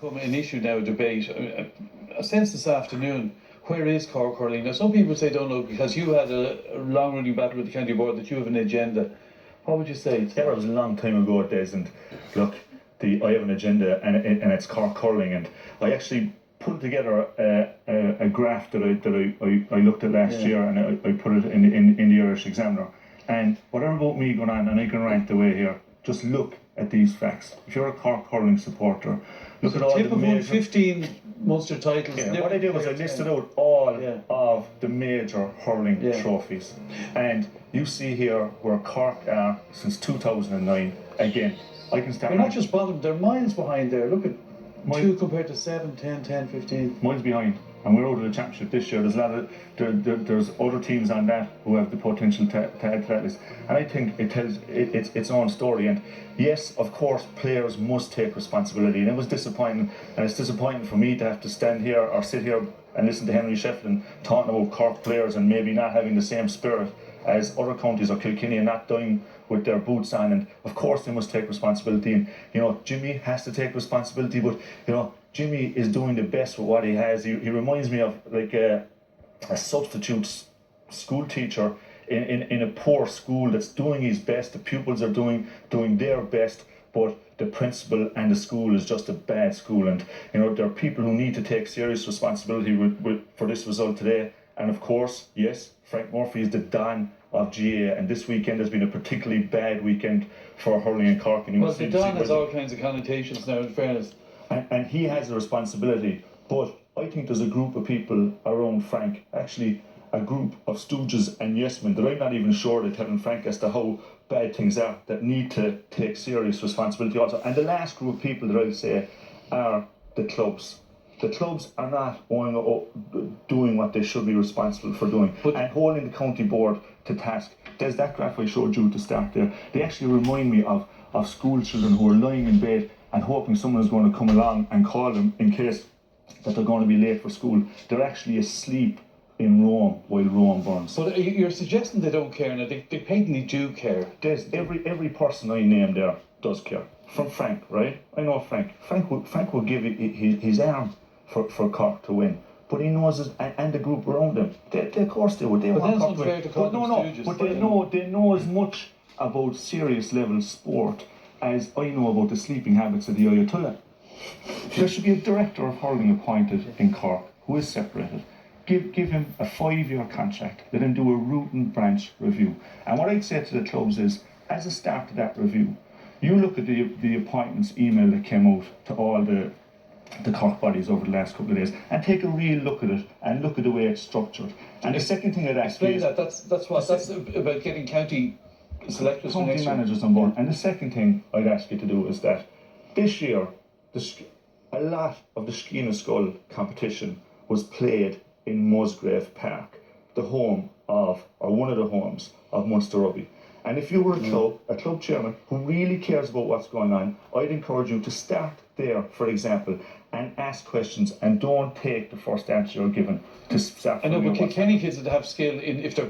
Become an issue now, a debate. I sense this afternoon, where is Cork hurling? Now, some people say, don't know, because you had a long-running battle with the county board, that you have an agenda. What would you say? Yeah, it was a long time ago, Des, and look, I have an agenda, and it's Cork hurling, and I actually put together a graph that I looked at last year, and I put it in the Irish Examiner. And whatever about me going on, and I can rant away here, just look at these facts. If you're a Cork hurling supporter, look at all the major... 15 Munster titles. Yeah, what I did was I listed out all of the major hurling trophies. And you see here where Cork are since 2009. Again, I can start... They're not just bottom, they're miles behind there. Look at 2 compared to 7, 10, 10, 15. Miles behind. And we're out of the championship this year. There's a lot of there's other teams on that who have the potential to add to that list. And I think it tells its own story. And yes, of course, players must take responsibility. And it was disappointing. And it's disappointing for me to have to stand here or sit here and listen to Henry Shefflin talking about Cork players and maybe not having the same spirit as other counties or Kilkenny and not dying with their boots on. And of course they must take responsibility. And Jimmy has to take responsibility, but Jimmy is doing the best with what he has. He reminds me of like a substitute school teacher in a poor school that's doing his best. The pupils are doing their best, but the principal and the school is just a bad school. And there are people who need to take serious responsibility for this result today. And of course, yes, Frank Murphy is the Don of GAA, and this weekend has been a particularly bad weekend for hurling in Cork. And the Don has all kinds of connotations now, in fairness. And he has a responsibility, but I think there's a group of people around Frank, actually a group of stooges and yes-men that I'm not even sure they're telling Frank as to how bad things are, that need to take serious responsibility also. And the last group of people that I'd say are the clubs. The clubs are not doing what they should be responsible for doing, and holding the county board to task. There's that graph I showed you to start there. They actually remind me of school children who are lying in bed and hoping someone is going to come along and call them in case that they're going to be late for school. They're actually asleep in Rome while Rome burns. But you're suggesting they don't care, and they patently do care. There's every person I named there does care. From Frank, right? I know Frank. Frank will give his arm for Cork to win. But he knows it, and the group around him. Of course they would. They want Cork to win. But they know as much about serious level sport as I know about the sleeping habits of the Ayatollah. There should be a director of hurling appointed in Cork who is separated. Give him a 5-year contract. Let him do a root and branch review. And what I'd say to the clubs is, as a start to that review, you look at the appointments email that came out to all the Cork bodies over the last couple of days, and take a real look at it and look at the way it's structured. And the second thing I'd ask you is... That's about getting county selectors, county managers on board. And the second thing I'd ask you to do is that this year, a lot of the Skeena Skull competition was played in Musgrave Park, the home of, or one of the homes of Munster Rugby. And if you were a club chairman who really cares about what's going on, I'd encourage you to start there, for example, and ask questions, and don't take the first answer you're given to start. I know, but Kenny kids that have skill if they're